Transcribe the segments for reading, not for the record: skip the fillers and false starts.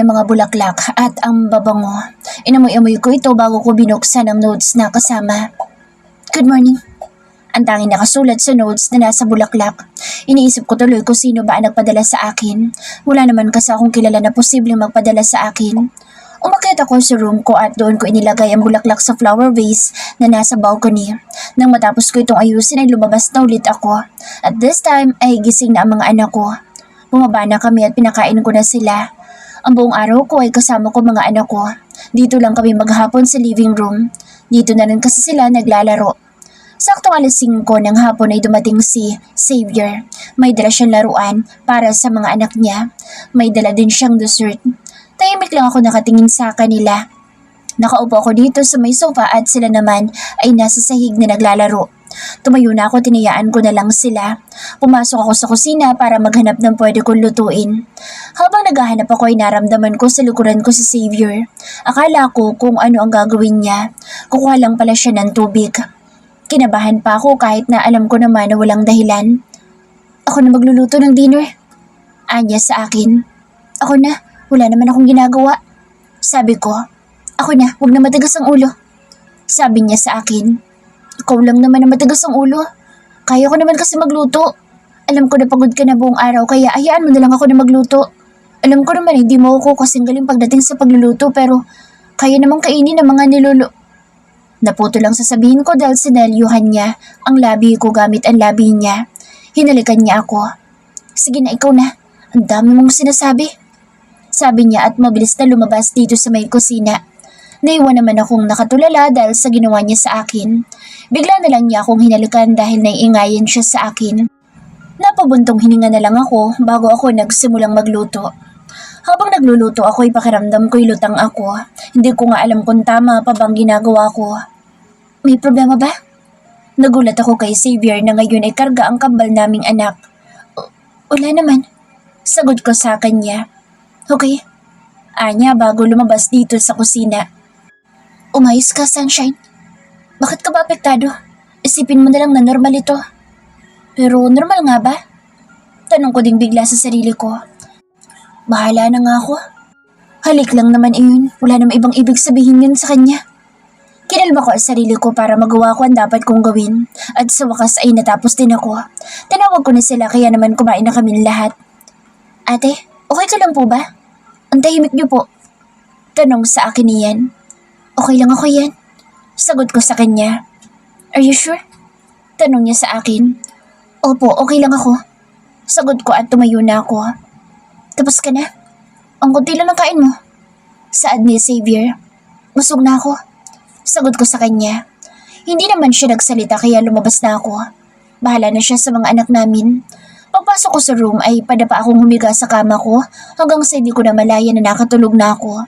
ng mga bulaklak at ang babango. Inamoy-amoy ko ito bago ko binuksan ang notes na kasama. Good morning. Ang tanging nakasulat sa notes na nasa bulaklak. Iniisip ko tuloy kung sino ba ang nagpadala sa akin. Wala naman kasi akong kilala na posibleng magpadala sa akin. Umakyat ako sa room ko at doon ko inilagay ang bulaklak sa flower vase na nasa balcony. Nang matapos ko itong ayusin ay lumabas na ulit ako. At this time ay gising na ang mga anak ko. Bumaba na kami at pinakain ko na sila. Ang buong araw ko ay kasama ko mga anak ko. Dito lang kami maghapon sa living room. Dito na rin kasi sila naglalaro. Sakto 5:00 ng hapon ay dumating si Xavier. May dala siyang laruan para sa mga anak niya. May dala din siyang dessert. Tahimik lang ako nakatingin sa kanila. Nakaupo ako dito sa may sofa at sila naman ay nasa sahig na naglalaro. Tumayo na ako, tinayaan ko na lang sila. Pumasok ako sa kusina para maghanap ng pwede kong lutuin. Habang naghahanap ako ay naramdaman ko sa likuran ko si Xavier. Akala ko kung ano ang gagawin niya. Kukuha lang pala siya ng tubig. Kinabahan pa ako kahit na alam ko naman na walang dahilan. Ako na magluluto ng dinner. Anya sa akin. Ako na, wala naman akong ginagawa. Sabi ko, ako na, huwag na matigas ang ulo. Sabi niya sa akin, ikaw lang naman na matigas ang ulo. Kaya ko naman kasi magluto. Alam ko na pagod ka na buong araw kaya hayaan mo na lang ako na magluto. Alam ko naman hindi mo ako kasing galing pagdating sa pagluluto pero kaya namang kainin ng mga nilulo. Naputo lang sasabihin ko dahil sinalyuhan niya ang labi ko gamit ang labi niya. Hinalikan niya ako. Sige na, ikaw na. Ang dami mong sinasabi. Sabi niya at mabilis na lumabas dito sa may kusina. Naiwan naman akong nakatulala dahil sa ginawa niya sa akin. Bigla na lang niya akong hinalikan dahil naiingayan siya sa akin. Napabuntong hininga na lang ako bago ako nagsimulang magluto. Habang nagluluto ako ay pakiramdam ko'y lutang ako. Hindi ko nga alam kung tama pa bang ginagawa ko. May problema ba? Nagulat ako kay Xavier na ngayon ay karga ang kambal naming anak. Wala naman. Sagot ko sa kanya. Okay. Anya bago lumabas dito sa kusina. Umayos ka, Sunshine. Bakit ka ba apektado? Isipin mo na lang na normal ito. Pero normal nga ba? Tanong ko ding bigla sa sarili ko. Bahala na nga ako. Halik lang naman iyon. Wala namang ibang ibig sabihin yun sa kanya. Kinalma ko ang sarili ko para magawa ko ang dapat kong gawin. At sa wakas ay natapos din ako. Tinawag ko na sila kaya naman kumain na kami lahat. Ate, okay ka lang po ba? Ang tahimik niyo po. Tanong sa akin niyan. Okay lang ako yan. Sagot ko sa kanya. Are you sure? Tanong niya sa akin. Opo, okay lang ako. Sagot ko at tumayo na ako. Tapos ka na? Ang kunti lang ng kain mo. Saad ni Xavier. Busog na ako. Sagot ko sa kanya. Hindi naman siya nagsalita kaya lumabas na ako. Bahala na siya sa mga anak namin. Pagpasok ko sa room ay padapa akong humiga sa kama ko hanggang sa hindi ko na malaya na nakatulog na ako.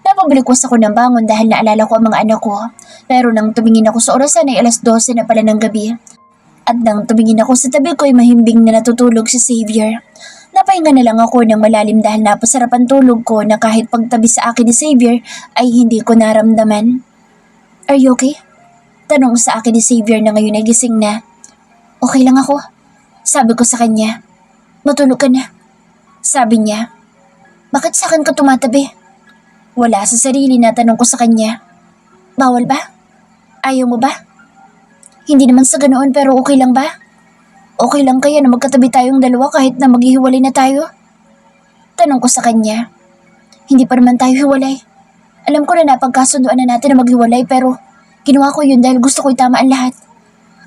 Napabalikwas ako ng bangon dahil naalala ko ang mga anak ko. Pero nang tumingin ako sa orasan ay 12:00 na pala ng gabi. At nang tumingin ako sa tabi ko ay mahimbing na natutulog si Xavier. Napahinga na lang ako ng malalim dahil napasarap ang tulog ko na kahit pagtabi sa akin ni Xavier ay hindi ko naramdaman. Are you okay? Tanong sa akin ni Xavier na ngayon ay gising na. Okay lang ako. Sabi ko sa kanya, matulog ka na. Sabi niya, bakit sa akin ka tumatabi? Wala sa sarili na tanong ko sa kanya. Bawal ba? Ayaw mo ba? Hindi naman sa ganoon pero okay lang ba? Okay lang kaya na magkatabi tayong dalawa kahit na maghihiwalay na tayo? Tanong ko sa kanya. Hindi pa naman tayo hiwalay. Alam ko na napagkasunduan na natin na maghiwalay pero ginawa ko yun dahil gusto ko itama ang lahat.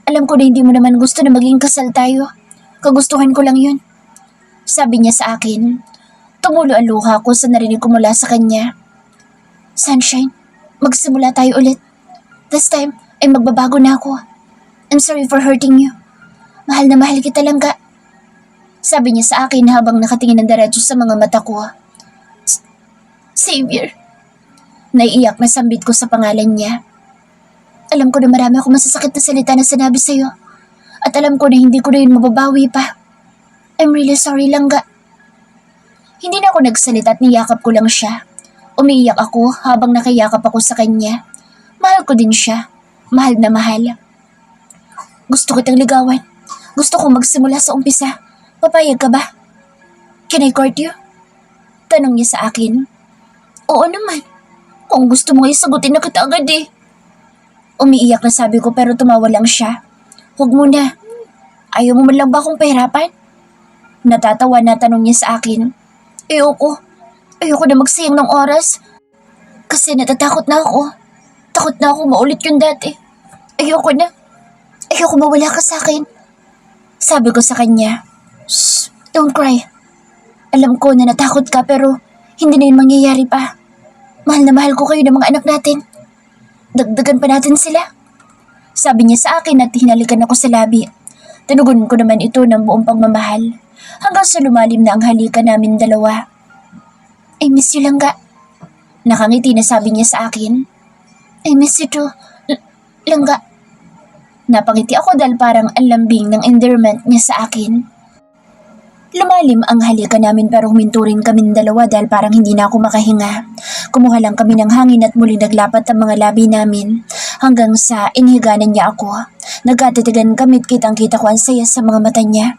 Alam ko na hindi mo naman gusto na maging kasal tayo. Kagustuhan ko lang yun. Sabi niya sa akin. Tumulo ang luha ko sa narinig ko mula sa kanya. Sunshine, magsimula tayo ulit. This time ay magbabago na ako. I'm sorry for hurting you. Mahal na mahal kita lang ka. Sabi niya sa akin habang nakatingin ng diretso sa mga mata ko. Xavier. Naiiyak na sambit ko sa pangalan niya. Alam ko na marami akong masasakit na salita na sinabi sa'yo. At alam ko na hindi ko na yun mababawi pa. I'm really sorry lang ga. Hindi na ako nagsalita at niyakap ko lang siya. Umiiyak ako habang nakayakap ako sa kanya. Mahal ko din siya. Mahal na mahal. Gusto kitang ligawan. Gusto kong magsimula sa umpisa. Papayag ka ba? Can I court you? Tanong niya sa akin. Oo naman. Kung gusto mo ay sagutin na kita agad eh. Umiiyak na sabi ko pero tumawa lang siya. Huwag mo na. Ayaw mo man lang ba akong pahirapan? Natatawa na tanong niya sa akin. Ayoko. Ayoko na magsayang ng oras. Kasi natatakot na ako. Takot na ako maulit yung dati. Ayoko na. Ayoko mawala ka sa akin. Sabi ko sa kanya. Shh, don't cry. Alam ko na natakot ka pero hindi na yun mangyayari pa. Mahal na mahal ko kayo ng mga anak natin. Dagdagan pa natin sila. Sabi niya sa akin at hinalikan ako sa labi. Tinugon ko naman ito ng buong pagmamahal. Hanggang sa lumalim na ang halika namin dalawa. I miss you, Langga. Nakangiti na sabi niya sa akin. I miss you too, Langga. Napangiti ako dahil parang ang lambing ng endearment niya sa akin. Lumalim ang halika namin pero huminto rin kaming dalawa dahil parang hindi na ako makahinga. Kumuha lang kami ng hangin at muli naglapat ang mga labi namin hanggang sa inihiganan niya ako. Nagkatitigan kami at kitang-kita ko ang saya sa mga mata niya.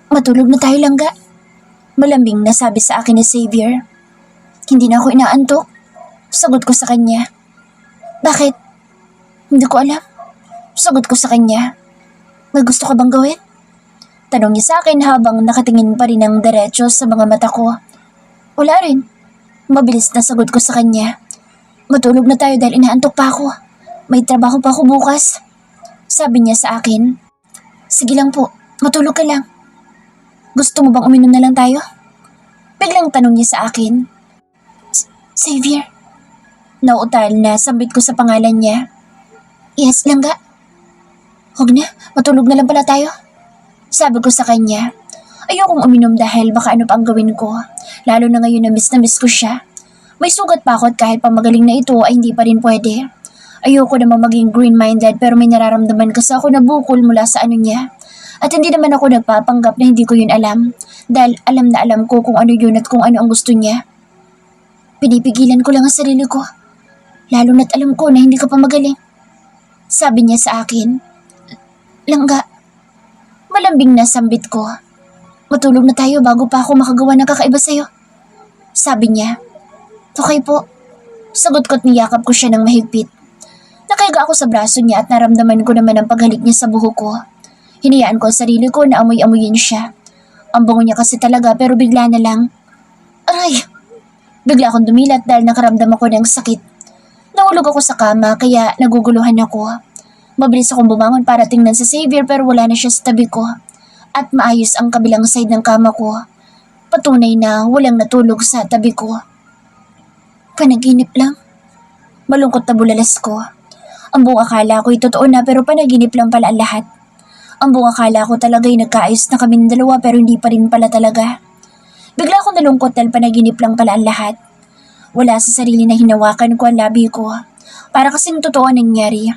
Matulog na tayo, Langga. Malambing na sabi sa akin ni Xavier. Hindi na ako inaantok. Sagot ko sa kanya. Bakit? Hindi ko alam. Sagot ko sa kanya. May gusto ka bang gawin? Tanong niya sa akin habang nakatingin pa rin ng diretso sa mga mata ko. Wala rin. Mabilis na sagot ko sa kanya. Matulog na tayo dahil inaantok pa ako. May trabaho pa ako bukas. Sabi niya sa akin. Sige lang po, matulog ka lang. Gusto mo bang uminom na lang tayo? Biglang tanong niya sa akin. Xavier. Nauutal na sambit ko sa pangalan niya. Yes, Langga. Huwag na, matulog na lang pala tayo. Sabi ko sa kanya, ayokong uminom dahil baka ano pa ang gawin ko, lalo na ngayon na miss ko siya. May sugat pa ako at kahit pa magaling na ito ay hindi pa rin pwede. Ayoko namang maging green-minded pero may nararamdaman kasi ako na bukol mula sa ano niya. At hindi naman ako nagpapanggap na hindi ko yun alam, dahil alam na alam ko kung ano yun at kung ano ang gusto niya. Pinipigilan ko lang ang sarili ko, lalo na't alam ko na hindi ka pa magaling. Sabi niya sa akin, Langga. Malambing na sambit ko. Matulog na tayo bago pa ako makagawa ng kakaiba sa'yo. Sabi niya. Okay po. Sagot ko at niyakap ko siya ng mahigpit. Nakaiga ako sa braso niya at naramdaman ko naman ang paghalik niya sa buhok ko. Hinayaan ko ang sarili ko na amoy-amoyin siya. Ang bango niya kasi talaga pero bigla na lang. Aray! Bigla akong dumilat dahil nakaramdam ako ng sakit. Nahulog ako sa kama kaya naguguluhan ako. Mabilis akong bumangon para tingnan sa Xavier pero wala na siya sa tabi ko. At maayos ang kabilang side ng kama ko. Patunay na walang natulog sa tabi ko. Panaginip lang. Malungkot na bulalas ko. Ang buong akala ko ay totoo na pero panaginip lang pala ang lahat. Ang buong akala ko talaga ay nagkaayos na kaming dalawa pero hindi pa rin pala talaga. Bigla akong nalungkot dahil panaginip lang pala ang lahat. Wala sa sarili na hinawakan ko ang labi ko. Para kasing totoo ang nangyari.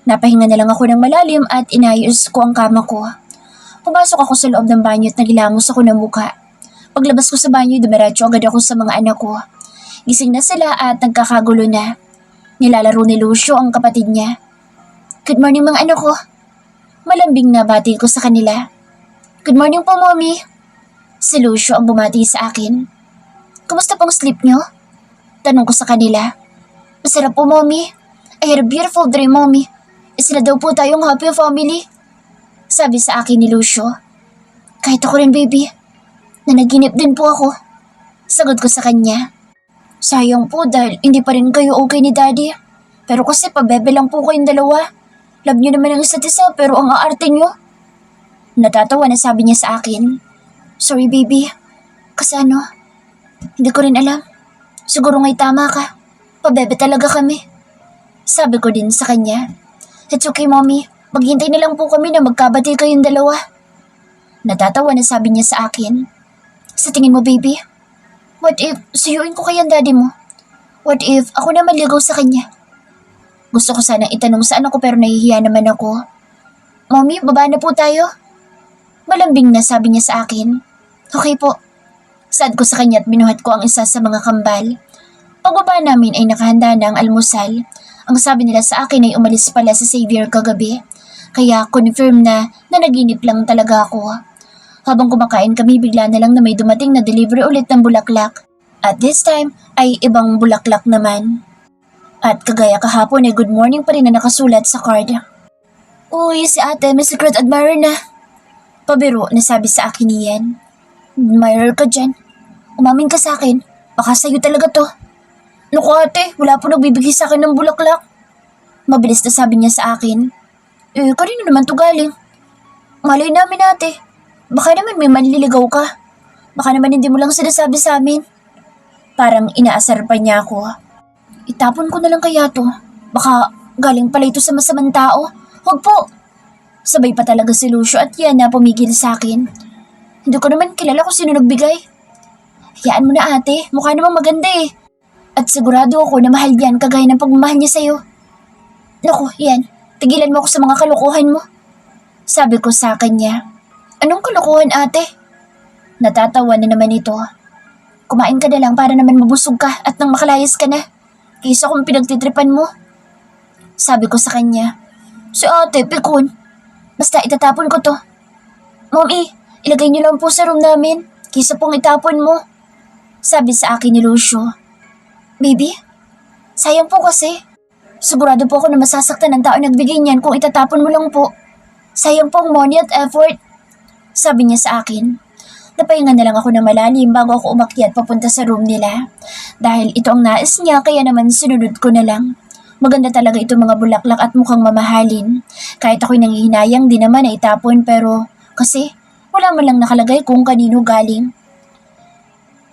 Napahinga na lang ako ng malalim at inayos ko ang kama ko. Pumasok ako sa loob ng banyo at nagilamos ako ng mukha. Paglabas ko sa banyo, dumiretso agad ako sa mga anak ko. Gising na sila at nagkakagulo na. Nilalaro ni Lucio ang kapatid niya. Good morning mga anak ko. Malambing na bati ko sa kanila. Good morning po, Mommy. Si Lucio ang bumati sa akin. Kumusta pong sleep niyo? Tanong ko sa kanila. Masarap po, Mommy. I had a beautiful dream, Mommy. Sila daw po tayong happy family. Sabi sa akin ni Lucio. Kahit ako rin, baby. Nanaginip din po ako. Sagot ko sa kanya. Sayang po dahil hindi pa rin kayo okay ni Daddy. Pero kasi pabebe lang po kayong dalawa. Love niyo naman ang isa't isa pero ang aarte niyo. Natatawa na sabi niya sa akin. Sorry, baby. Kasi hindi ko rin alam. Siguro nga'y tama ka. Pabebe talaga kami. Sabi ko din sa kanya. It's okay, Mommy. Maghintay na lang po kami na magkabati kayong dalawa. Natatawa na sabi niya sa akin. Sa tingin mo, baby? What if suyuin ko kaya ang daddy mo? What if ako na maligaw sa kanya? Gusto ko sanang itanong sa anak ko pero nahihiya naman ako. Mommy, baba na po tayo. Malambing na sabi niya sa akin. Okay po. Sad ko sa kanya at binuhat ko ang isa sa mga kambal. Pagbaba namin ay nakahanda na ang almusal. Ang sabi nila sa akin ay umalis pala si Xavier kagabi. Kaya confirm na nanaginip lang talaga ako. Habang kumakain kami, bigla na lang na may dumating na delivery ulit ng bulaklak. At this time ay ibang bulaklak naman. At kagaya kahapon ay good morning pa rin na nakasulat sa card. Uy, si ate, may secret admirer na. Pabiro na sabi sa akin niyan. Admirer ka dyan. Umamin ka sa akin. Baka sa'yo talaga to. Naku ate, wala po nagbibigay sa akin ng bulaklak. Mabilis na sabi niya sa akin. Kanino naman to galing? Malay namin ate. Baka naman may manliligaw ka. Baka naman hindi mo lang sinasabi sa amin. Parang inaasar pa niya ako. Itapon ko na lang kaya to. Baka galing pala ito sa masamang tao. Huwag po. Sabay pa talaga si Lucio at yan na pumigil sa akin. Hindi ko naman kilala kung sino nagbigay. Hayaan mo na ate, mukha namang maganda eh. At sigurado ako na mahal yan kagaya ng pagmamahal niya sa'yo. Naku, yan. Tigilan mo ako sa mga kalokohan mo. Sabi ko sa kanya. Anong kalokohan ate? Natatawa na naman ito. Kumain ka na lang para naman mabusog ka at nang makalayas ka na. Kaysa kung pinagtitripan mo. Sabi ko sa kanya. Si ate, pikon. Basta itatapon ko to. Mommy, ilagay niyo lang po sa room namin. Kaysa pong itapon mo. Sabi sa akin ni Lucio. Baby, sayang po kasi. Sigurado po ako na masasaktan ng tao nagbigay niyan kung itatapon mo lang po. Sayang po ang money at effort. Sabi niya sa akin. Napahinga na lang ako ng malalim bago ako umakyat papunta sa room nila. Dahil ito ang nais niya kaya naman sinunod ko na lang. Maganda talaga itong mga bulaklak at mukhang mamahalin. Kahit ako'y nangihinayang din naman na itapon pero kasi wala man lang nakalagay kung kanino galing.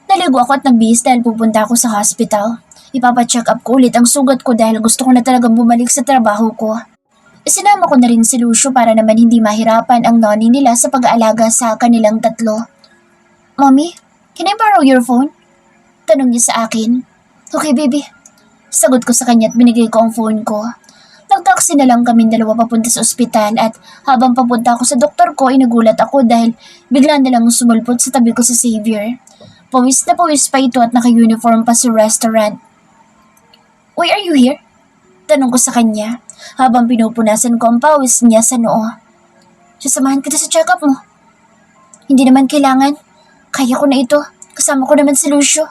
Naligo ako at nagbihis dahil pupunta ako sa hospital. Ipapacheck up ko ulit ang sugat ko dahil gusto ko na talagang bumalik sa trabaho ko. Isinama ko na rin si Lucio para naman hindi mahirapan ang noni nila sa pag-aalaga sa kanilang tatlo. Mommy, can I borrow your phone? Tanong niya sa akin. Okay baby. Sagot ko sa kanya at binigay ko ang phone ko. Nagtaksi na lang kami dalawa papunta sa ospital at habang papunta ako sa doktor ko ay nagulat ako dahil bigla na lang sumulpot sa tabi ko sa Xavier. Pawis na pawis pa ito at naka-uniform pa sa restaurant. Why are you here? Tanong ko sa kanya habang pinupunasan ko ang pawis niya sa noo. Sasamahan kita sa check-up mo. Hindi naman kailangan. Kaya ko na ito. Kasama ko naman si Lucio.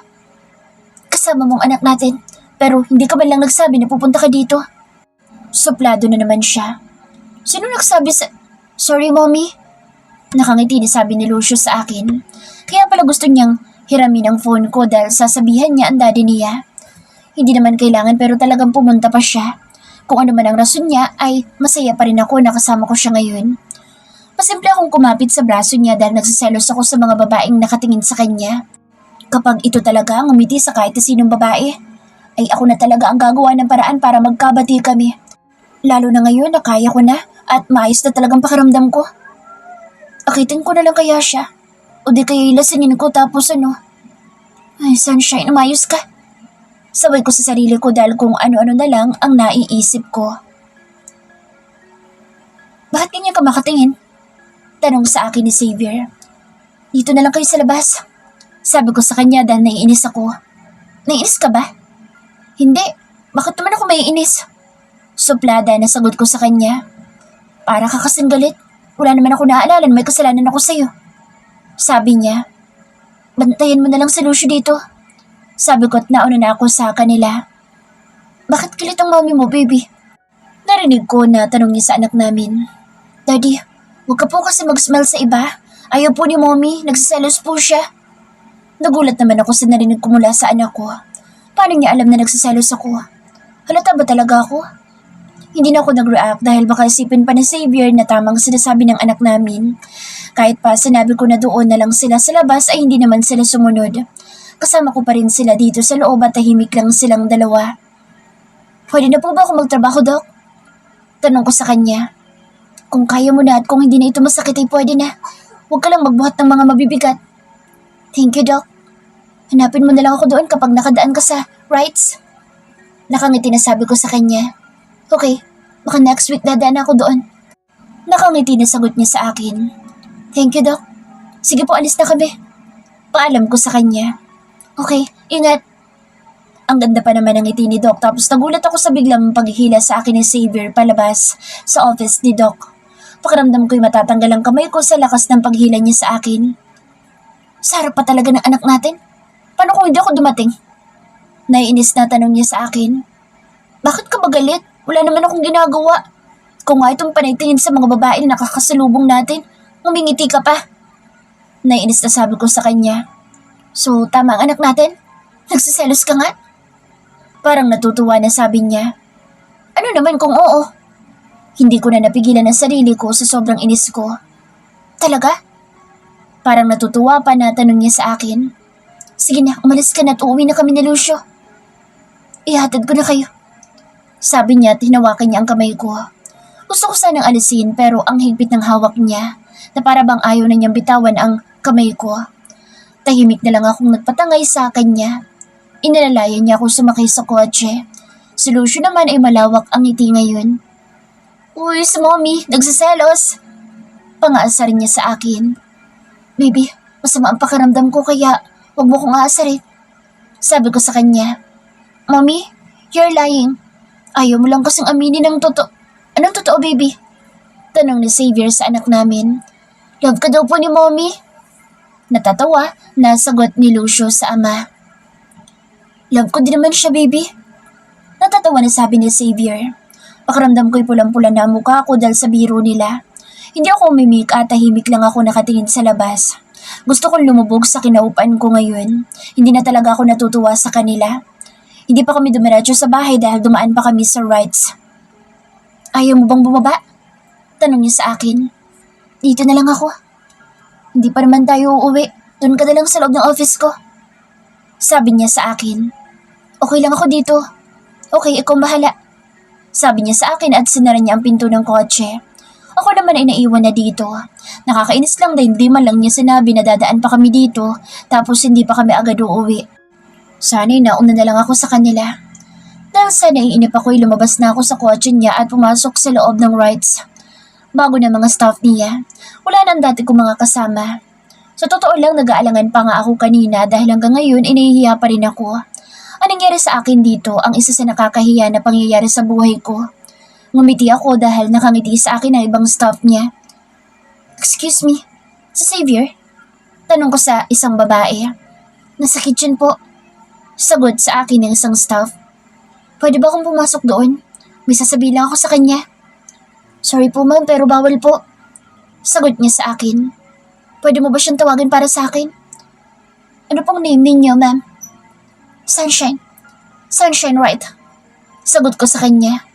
Kasama mong anak natin. Pero hindi ka ba lang nagsabi na pupunta ka dito? Suplado na naman siya. Sino nagsabi sa... Sorry, mommy. Nakangiti na sabi ni Lucio sa akin. Kaya pala gusto niyang hiramin ang phone ko dahil sasabihan niya ang daddy niya. Hindi naman kailangan pero talagang pumunta pa siya. Kung ano man ang rason niya ay masaya pa rin ako na kasama ko siya ngayon. Pasimple akong kumapit sa braso niya dahil nagsiselos ako sa mga babaeng nakatingin sa kanya. Kapag ito talaga ang umiti sa kahit sinong babae, ay ako na talaga ang gagawa ng paraan para magkabati kami. Lalo na ngayon na kaya ko na at maayos na talagang pakiramdam ko. Akitin ko na lang kaya siya. O di kaya ilasingin ko tapos ano. Ay, sunshine, umayos ka. Sabay ko sa sarili ko dahil kung ano-ano na lang ang naiisip ko. Bakit ganyan ka makatingin? Tanong sa akin ni Xavier. Dito na lang kayo sa labas. Sabi ko sa kanya dahil naiinis ako. Naiinis ka ba? Hindi. Bakit naman ako maiinis? Suplada na sagot ko sa kanya. Para ka kasing galit. Wala naman ako naaalala na may kasalanan ako sa'yo. Sabi niya. Bantayan mo na lang si Lucio dito. Sabi ko at nauna na ako sa kanila. Bakit galit ang mommy mo, baby? Narinig ko na tanong niya sa anak namin. Daddy, huwag ka po kasi mag-smile sa iba. Ayaw po ni mommy, nagsiselos po siya. Nagulat naman ako sa narinig ko mula sa anak ko. Paano niya alam na nagsiselos ako? Halata ba talaga ako? Hindi na ako nag-react dahil baka isipin pa ni Xavier na tamang sinasabi ng anak namin. Kahit pa sinabi ko na doon na lang sila sa labas ay hindi naman sila sumunod. Kasama ko pa rin sila dito sa loob at tahimik lang silang dalawa. Pwede na po ba ako magtrabaho, Doc? Tanong ko sa kanya. Kung kaya mo na at kung hindi na ito masakit ay pwede na. Huwag ka lang magbuhat ng mga mabibigat. Thank you, Doc. Hanapin mo na lang ako doon kapag nakadaan ka sa rights. Nakangiti na sabi ko sa kanya. Okay, baka next week dadaan ako doon. Nakangiti na sagot niya sa akin. Thank you, Doc. Sige po, alis na kami. Paalam ko sa kanya. Okay, ingat. Ang ganda pa naman ng ngiti ni Doc tapos nagulat ako sa biglang paghihila sa akin ni Xavier palabas sa office ni Doc. Pakiramdam ko'y matatanggal ang kamay ko sa lakas ng paghila niya sa akin. Sa harap pa talaga ng anak natin? Paano kung hindi ako dumating? Naiinis na tanong niya sa akin. Bakit ka magalit? Wala naman akong ginagawa. Kung nga itong panaytingin sa mga babae na nakakasalubong natin, ngumingiti ka pa. Naiinis na sabi ko sa kanya. So, tama ang anak natin? Nagsiselos ka nga? Parang natutuwa na sabi niya. Ano naman kung oo? Hindi ko na napigilan ang sarili ko sa sobrang inis ko. Talaga? Parang natutuwa pa na tanong niya sa akin. Sige na, umalis ka na at uuwi na kami ni Lucio. Ihatid ko na kayo. Sabi niya at hinawakan niya ang kamay ko. Gusto ko sanang alisin pero ang higpit ng hawak niya na para bang ayaw na niyang bitawan ang kamay ko. Tahimik na lang akong nagpatangay sa kanya. Inalalayan niya ako sumakay sa kotse. Si Lucio naman ay malawak ang ngiti ngayon. Uy, si Mommy, nagsiselos. Pangaasar niya sa akin. Baby, masama ang pakiramdam ko kaya huwag mo kong aasarin. Sabi ko sa kanya. Mommy, you're lying. Ayaw mo lang kasing aminin ng totoo. Anong totoo, baby? Tanong ni Xavier sa anak namin. Love ka daw po ni Mommy. Natatawa na sagot ni Lucio sa ama. Love ko din naman siya, baby. Natatawa na sabi ni Xavier. Pakiramdam ko'y pulang-pula na ang mukha ko dahil sa biro nila. Hindi ako umimik at tahimik lang ako nakatingin sa labas. Gusto kong lumubog sa kinaupan ko ngayon. Hindi na talaga ako natutuwa sa kanila. Hindi pa kami dumiretso sa bahay dahil dumaan pa kami sa rights. Ayaw mo bang bumaba? Tanong niya sa akin. Dito na lang ako. Hindi pa naman tayo uuwi. Doon ka na lang sa loob ng office ko. Sabi niya sa akin. Okay lang ako dito. Okay, ikaw bahala. Sabi niya sa akin at sinara niya ang pinto ng kotse. Ako naman ay naiwan na dito. Nakakainis lang dahil hindi man lang niya sinabi na dadaan pa kami dito tapos hindi pa kami agad uuwi. Sana'y nauna na lang ako sa kanila. Dahil sa naiinip ako'y lumabas na ako sa kotse niya at pumasok sa loob ng rights. Bago na mga staff niya, wala na ang dati kong mga kasama. Sa totoo lang nag-aalangan pa nga ako kanina dahil hanggang ngayon ay nahihiya pa rin ako. Anong nangyari sa akin dito ang isa sa nakakahiya na pangyayari sa buhay ko. Ngumiti ako dahil nakangiti sa akin ang ibang staff niya. Excuse me, si Xavier? Tanong ko sa isang babae. Nasa kitchen po. Sagot sa akin ng isang staff. Pwede ba akong pumasok doon? May sasabihin lang ako sa kanya. Sorry po ma'am pero bawal po. Sagot niya sa akin. Pwede mo ba siyang tawagin para sa akin? Ano pong name ninyo ma'am? Sunshine. Sunshine, right. Sagot ko sa kanya.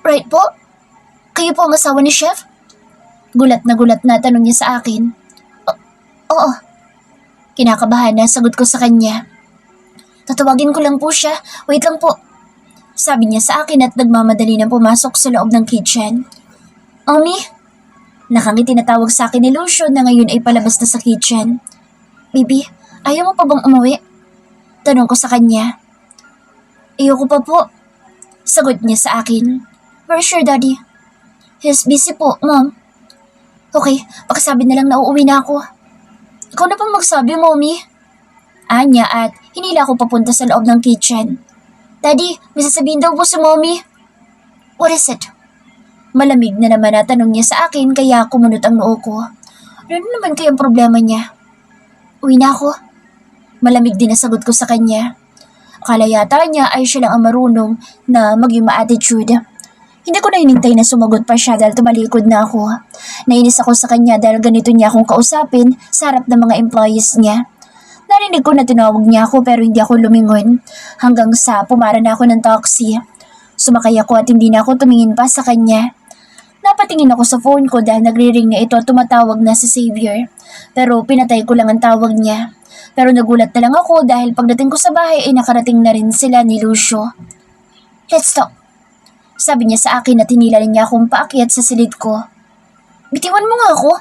Right po? Kayo po ang asawa ni Chef? Gulat na tanong niya sa akin. Oo. Kinakabahan na sagot ko sa kanya. Tatawagin ko lang po siya. Wait lang po. Sabi niya sa akin at nagmamadali na pumasok sa loob ng kitchen. Mommy? Nakangiti na tawag sa akin ni Lucio na ngayon ay palabas na sa kitchen. Baby, ayaw mo pa bang umuwi? Tanong ko sa kanya. Ayoko pa po. Sagot niya sa akin. Where's your daddy? He's busy po, mom. Okay, pagkasabi na lang na uuwi na ako. Ikaw na pang magsabi, mommy. Anya at hinila ko papunta sa loob ng kitchen. Daddy, may sasabihin daw po si mommy. What is it? Malamig na naman na tanong niya sa akin kaya kumunot ang noo ko. Ano naman kayang problema niya? Uwi na ako. Malamig din na sagot ko sa kanya. Akala yata niya ay siya lang ang marunong na maging ma-attitude. Hindi ko na hinintay na sumagot pa siya dahil tumalikod na ako. Nainis ako sa kanya dahil ganito niya akong kausapin sa harap ng mga employees niya. Narinig ko na tinawag niya ako pero hindi ako lumingon hanggang sa pumara na ako ng taxi. Sumakay ako at hindi na ako tumingin pa sa kanya. Napatingin ako sa phone ko dahil nagre-ring na ito at tumatawag na si Xavier. Pero pinatay ko lang ang tawag niya. Pero nagulat na lang ako dahil pagdating ko sa bahay ay nakarating na rin sila ni Lucio. Let's talk. Sabi niya sa akin at hinila niya akong paakyat sa silid ko. Bitiwan mo nga ako.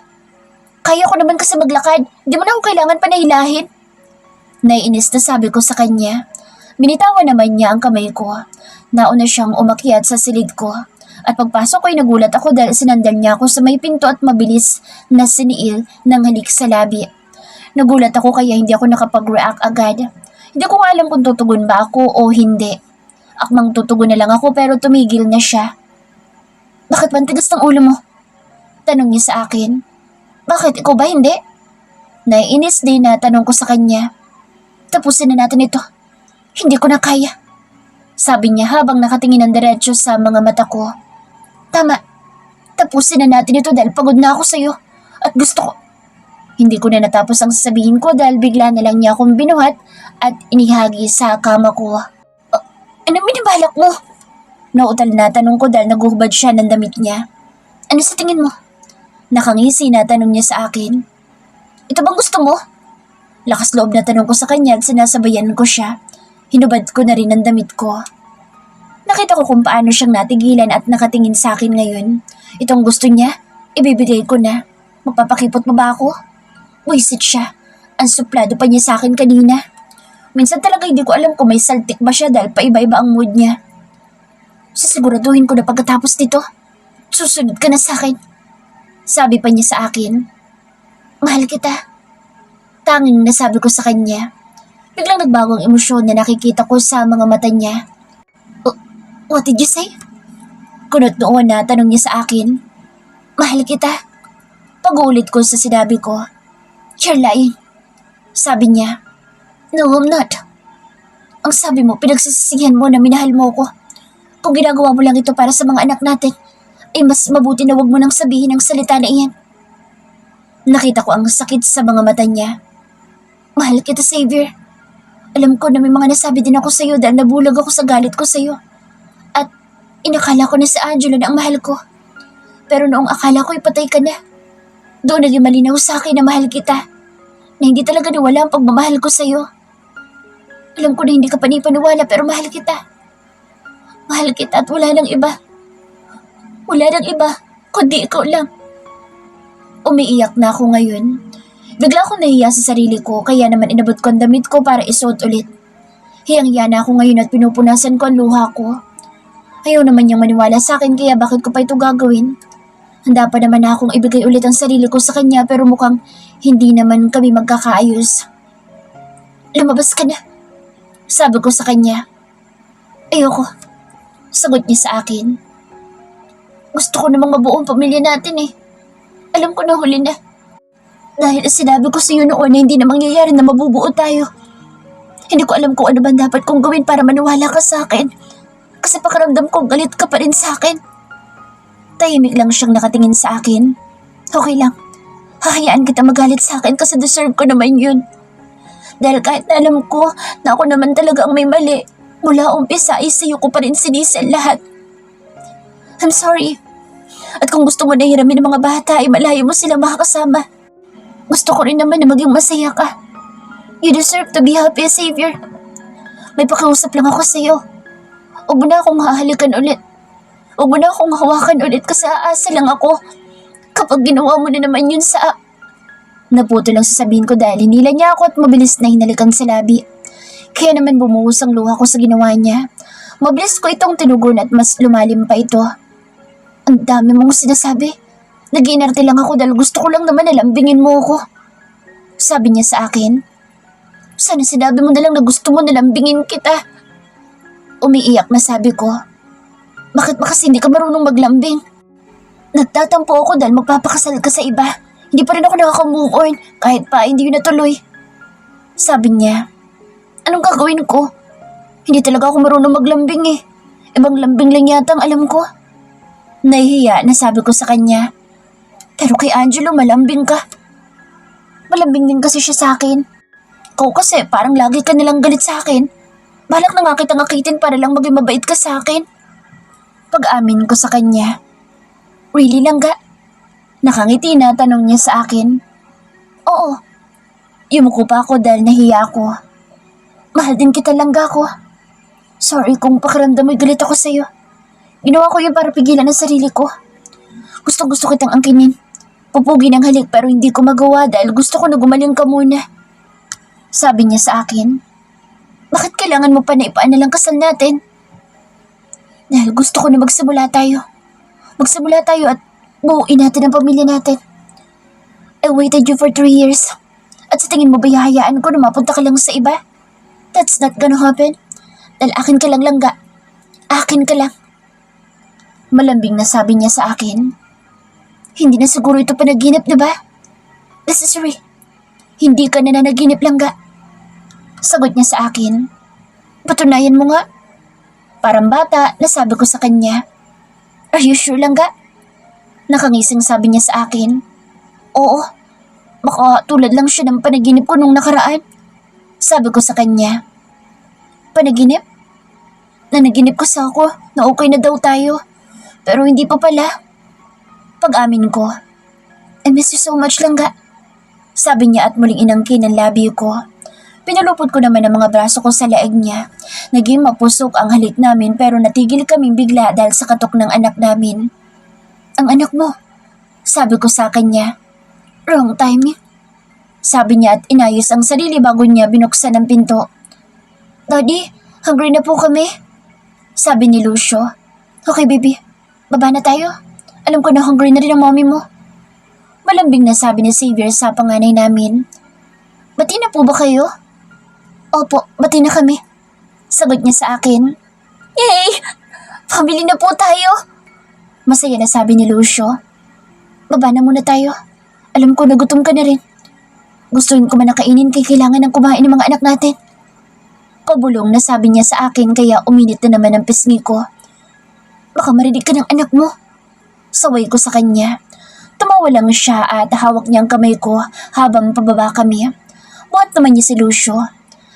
Kaya ko naman kasi maglakad. Di mo na ako kailangan panahilahin. Naiinis na sabi ko sa kanya. Binitawan naman niya ang kamay ko. Nauna siyang umakyat sa silid ko. At pagpasok ko ay nagulat ako dahil sinandal niya ako sa may pinto at mabilis na siniil ng halik sa labi. Nagulat ako kaya hindi ako nakapag-react agad. Hindi ko alam kung tutugon ba ako o hindi. Akmang tutugon na lang ako pero tumigil na siya. Bakit ba ang tigas ng ulo mo? Tanong niya sa akin. Bakit ikaw ba hindi? Naiinis din na tanong ko sa kanya. Tapusin na natin ito. Hindi ko na kaya. Sabi niya habang nakatingin ng diretso sa mga mata ko. Tama. Tapusin na natin ito dahil pagod na ako sa'yo. At gusto ko. Hindi ko na natapos ang sasabihin ko dahil bigla na lang niya akong binuhat at inihagi sa kama ko. Anong binibalak mo? Nautal na tanong ko dahil naguhubad siya ng damit niya. Ano sa tingin mo? Nakangisi na tanong niya sa akin. Ito bang gusto mo? Lakas loob na tanong ko sa kanya at sinasabayan ko siya. Hinubad ko na rin ang damit ko. Nakita ko kung paano siyang natigilan at nakatingin sa akin ngayon. Itong gusto niya, ibibigay ko na. Magpapakipot mo ba ako? Buisit siya. Ang suplado pa niya sa akin kanina. Minsan talaga hindi ko alam kung may saltik ba siya dahil paiba-iba ang mood niya. Sisiguraduhin ko na pagkatapos nito, susunod ka na sa akin. Sabi pa niya sa akin. Mahal kita. Tanging nasabi ko sa kanya. Biglang nagbago ang emosyon na nakikita ko sa mga mata niya. What did you say? Kunot noon na tanong niya sa akin. Mahal kita. Pag-uulit ko sa sinabi ko. You're lying. Sabi niya. No, I'm not. Ang sabi mo, pinagsisisihan mo na minahal mo ko. Kung ginagawa mo lang ito para sa mga anak natin, ay mas mabuti na wag mo nang sabihin ang salita na iyan. Nakita ko ang sakit sa mga mata niya. Mahal kita, Xavier. Alam ko na may mga nasabi din ako sa'yo dahil nabulag ako sa galit ko sa'yo. At inakala ko na si Angelo na ang mahal ko. Pero noong akala ko ipatay ka na, doon naging malinaw sa akin na mahal kita. Na hindi talaga nawala ang pagmamahal ko sa'yo. Alam ko na hindi ka panipaniwala pero mahal kita. Mahal kita at wala nang iba. Wala nang iba, kundi ikaw lang. Umiiyak na ako ngayon. Bigla akong nahiya sa sarili ko kaya naman inabot ko ang damit ko para isuot ulit. Hiyang-hiya na ako ngayon at pinupunasan ko ang luha ko. Ayaw naman niyang maniwala sa akin kaya bakit ko pa ito gagawin? Handa pa naman na akong ibigay ulit ang sarili ko sa kanya pero mukhang hindi naman kami magkakaayos. Lumabas ka na. Sabi ko sa kanya. Ayoko. Sagot niya sa akin. Gusto ko namang mabuo ang pamilya natin eh. Alam ko na huli na. Dahil sinabi ko sa iyo noon na hindi na mangyayari na mabubuo tayo. Hindi ko alam kung ano ba dapat kong gawin para maniwala ka sa akin. Kasi pakiramdam ko galit ka pa rin sa akin. Tahimik lang siyang nakatingin sa akin. Okay lang. Hahayaan kita magalit sa akin kasi deserve ko naman yun. Dahil kahit na alam ko na ako naman talaga ang may mali, mula umpisa ay sa'yo ko pa rin sinisel lahat. I'm sorry. At kung gusto mo na hiramin ng mga bata ay malayo mo sila makakasama. Gusto ko rin naman na maging masaya ka. You deserve to be happy, Xavier. May pakiusap lang ako sa'yo. Huwag mo na akong hahalikan ulit. Huwag mo na akong hawakan ulit kasi aasa lang ako. Kapag ginawa mo na naman yun sa... Naputo lang sasabihin ko dahil hinila niya ako at mabilis na hinalikan sa labi. Kaya naman bumuhos ang luha ko sa ginawa niya. Mabilis ko itong tinugon at mas lumalim pa ito. Ang dami mong sinasabi. Nag-iinarte lang ako dahil gusto ko lang naman na lambingin mo ako. Sabi niya sa akin. Sana sinabi mo na lang na gusto mo na lambingin kita. Umiiyak na sabi ko. Bakit ba kasi hindi ka marunong maglambing? Nagtatampo ako dahil magpapakasal ka sa iba. Hindi pa rin ako nakaka-move on kahit pa hindi yun natuloy. Sabi niya. Anong gagawin ko? Hindi talaga ako marunong maglambing eh. Ibang lambing lang yata ang alam ko. Nahihiya na sabi ko sa kanya. Pero kay Angelo malambing ka. Malambing din kasi siya sa akin. Ikaw kasi parang lagi ka nilang galit sa akin. Balak na nga kitang akitin para lang maging mabait ka sa akin. Pag-amin ko sa kanya. Really lang ga? Nakangiti na tanong niya sa akin. Oo. Yumuko pa ako dahil nahiya ako. Mahal din kita lang ga ako. Sorry kung pakiramdam mo'y galit ako sa'yo. Ginawa ko yun para pigilan ang sarili ko. Gusto kitang angkinin. Pupugi ng halik pero hindi ko magawa dahil gusto ko na gumaling ka muna. Sabi niya sa akin. Bakit kailangan mo pa na ipaan na lang kasal natin? Dahil gusto ko na magsimula tayo. Magsimula tayo at buuin natin ang pamilya natin. I waited you for 3 years. At sa tingin mo ba hahayaan ko na mapunta ka lang sa iba? That's not gonna happen. Dahil akin ka lang langga. Akin ka lang. Malambing na sabi niya sa akin. Hindi na siguro ito panaginip, diba? Necessary. Hindi ka na nanaginip lang ga. Sagot niya sa akin. Patunayan mo nga. Parang bata, nasabi ko sa kanya. Are you sure lang ga? Nakangising sabi niya sa akin. Oo. Baka tulad lang siya ng panaginip ko nung nakaraan. Sabi ko sa kanya. Panaginip? Nanaginip ko sa ako na okay na daw tayo. Pero hindi pa pala. Pag-amin ko. I miss you so much lang ga. Sabi niya at muling inangkin ang labi ko. Pinalupot ko naman ang mga braso ko sa leeg niya. Naging mapusok ang halik namin pero natigil kaming bigla dahil sa katok ng anak namin. Ang anak mo, sabi ko sa kanya. Wrong timing. Sabi niya at inayos ang sarili bago niya binuksan ang pinto. Daddy, hungry na po kami. Sabi ni Lucio. Okay baby, baba na tayo. Alam ko na hungry na rin ang mommy mo. Malambing na sabi ni Xavier sa panganay namin. Bati na po ba kayo? Opo, bati na kami. Sagot niya sa akin. Yay! Pabili na po tayo. Masaya na sabi ni Lucio. Baba na muna tayo. Alam ko nagutom ka na rin. Gustuin ko man nakainin kay kailangan ng kumain ng mga anak natin. Pabulong na sabi niya sa akin kaya uminit na naman ang pisngi ko. Baka marinig ka ng anak mo. Saway ko sa kanya. Tumawa lang siya at hawak niya ang kamay ko habang pababa kami. Buhat naman niya si Lucio.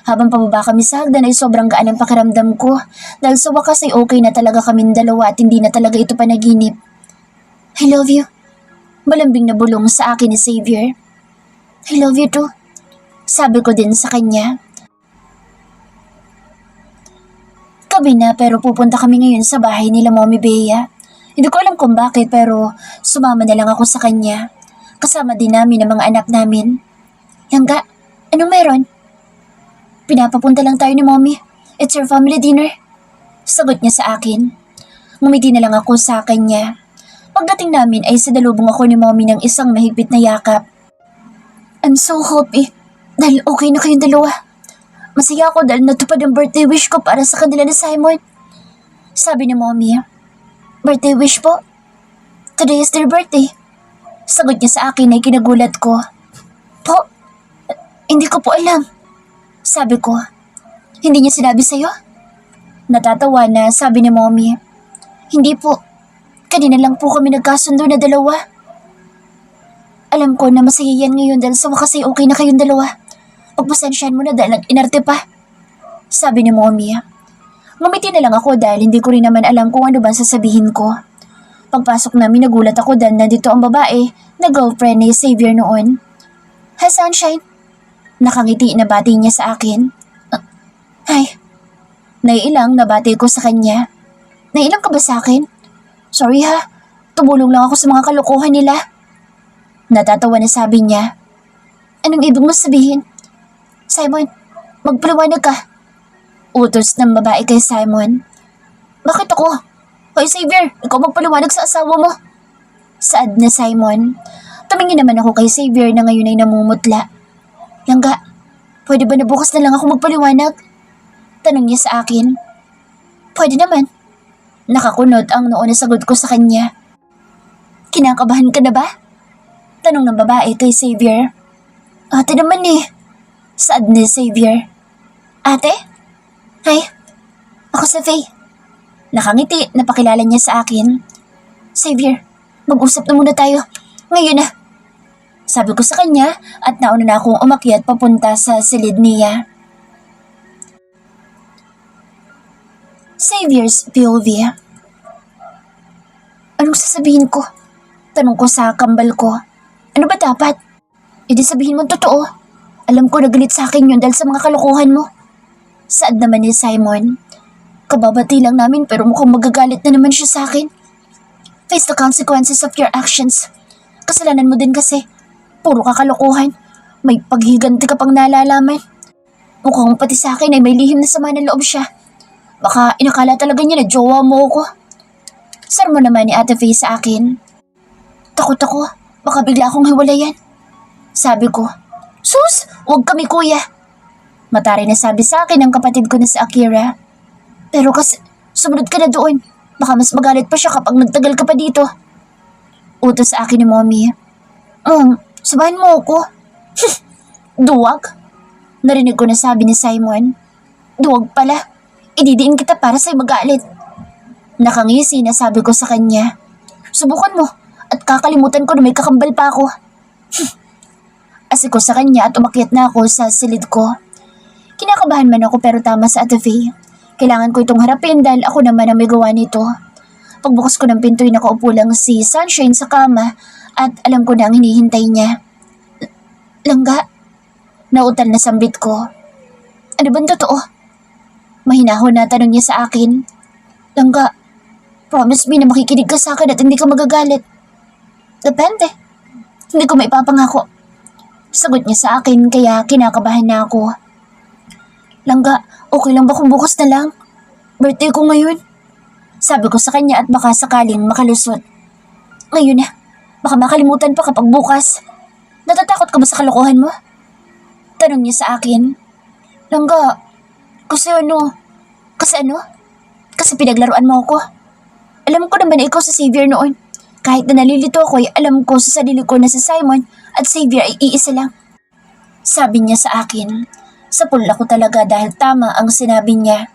Habang pababa kami sa hagdan ay sobrang gaan ang pakiramdam ko dahil sa wakas ay okay na talaga kaming dalawa at hindi na talaga ito panaginip. I love you. Malambing na bulong sa akin ni Xavier. I love you too. Sabi ko din sa kanya. Gabi na pero pupunta kami ngayon sa bahay nila Mommy Bea. Hindi ko alam kung bakit pero sumama na lang ako sa kanya. Kasama din namin ang mga anak namin. Yangga, anong meron? Pinapapunta lang tayo ni Mommy. It's your family dinner. Sagot niya sa akin. Ngumiti na lang ako sa kanya. Pagdating namin ay sadalubong ako ni Mommy ng isang mahigpit na yakap. I'm so happy dahil okay na kayong dalawa. Masaya ako dahil natupad ang birthday wish ko para sa kanila ni Simon. Sabi ni Mommy. Birthday wish po? Today is their birthday. Sagot niya sa akin ay kinagulat ko. Po? Hindi ko po alam. Sabi ko. Hindi niya sinabi sa'yo? Natatawa na sabi ni Mommy. Hindi po. Kanina lang po kami nagkasundo na dalawa. Alam ko na masaya yan ngayon dahil sa wakas ay okay na kayong dalawa. Pagpasensyahan mo na dahil nag-inarte pa. Sabi ni Mommy. Ngumiti na lang ako dahil hindi ko rin naman alam kung ano ba sasabihin ko. Pagpasok namin nagulat ako dahil nandito ang babae na girlfriend ni Xavier noon. Hi Sunshine. Nakangiti na bati niya sa akin. Hi. Naiilang na bati ko sa kanya. Naiilang ka ba sa akin? Sorry ha. Tumulong lang ako sa mga kalokohan nila. Natatawa na sabi niya. Anong ibig mo sabihin? Simon, magpaliwanag ka. Utos ng babae kay Simon. Bakit ako? Hoy Xavier, ikaw magpaliwanag sa asawa mo. Saad na Simon. Tumingin naman ako kay Xavier na ngayon ay namumutla. Yangga, pwede ba na bukas na lang ako magpaliwanag? Tanong niya sa akin. Pwede naman. Nakakunot ang noon na sagot ko sa kanya. Kinakabahan ka na ba? Tanong ng babae kay Xavier. Ate naman eh. Saad ni Xavier. Ate? Hi, ako si Faye. Nakangiti, napakilala niya sa akin. Xavier, mag-usap na muna tayo. Ngayon na. Sabi ko sa kanya at nauna na akong umakyat papunta sa silid niya. Xavier's POV. Anong sasabihin ko? Tanong ko sa kambal ko. Ano ba dapat? Hindi sabihin mo totoo. Alam ko nagalit sa akin yun dahil sa mga kalokohan mo. Saad naman ni Simon. Kababati lang namin pero mukhang magagalit na naman siya sa akin. Face the consequences of your actions. Kasalanan mo din kasi. Puro kakalokohan. May paghiganti ka pang nalalaman. Mukhang pati sa akin ay may lihim na sama ng loob siya. Baka inakala talaga niya na jowa mo ko. Sarmo naman ni Ate Faye sa akin. Takot ako. Baka bigla akong hiwalayan. Sabi ko, sus, huwag kami kuya. Matari na sabi sa akin ng kapatid ko na si Akira. Pero kasi, sumunod ka na doon. Baka mas magalit pa siya kapag nagtagal ka pa dito. Utos sa akin ni Mommy. Sabahan mo ako. Duwag? Narinig ko na sabi ni Simon. Duwag pala. Ididiin kita para sa'y magalit. Nakangisi na sabi ko sa kanya. Subukan mo at kakalimutan ko na may kakambal pa ako. Asik ko sa kanya at umakyat na ako sa silid ko. Kinakabahan man ako pero tama sa Ate Faye. Kailangan ko itong harapin dahil ako naman ang may gawa nito. Pagbukas ko ng pinto'y nakaupo lang si Sunshine sa kama at alam ko na ang hinihintay niya. Langga? Nautal na sambit ko. Ano bang totoo? Mahinahon na tanong niya sa akin. Langga, promise me na makikinig ka sa akin at hindi ka magagalit. Depende. Hindi ko maipapangako. Sagot niya sa akin kaya kinakabahan na ako. Langga, okay lang ba kung bukas na lang? Birthday ko ngayon. Sabi ko sa kanya at baka sakaling makalusot. Ngayon na, baka makalimutan pa kapag bukas. Natatakot ka ba sa kalokohan mo? Tanong niya sa akin. Langga, kasi ano? Kasi pinaglaruan mo ako. Alam ko naman na ikaw sa Xavier noon. Kahit na nalilito ako ay alam ko sa sarili ko na si Simon at Xavier ay iisa lang. Sabi niya sa akin. Sapul ako talaga dahil tama ang sinabi niya.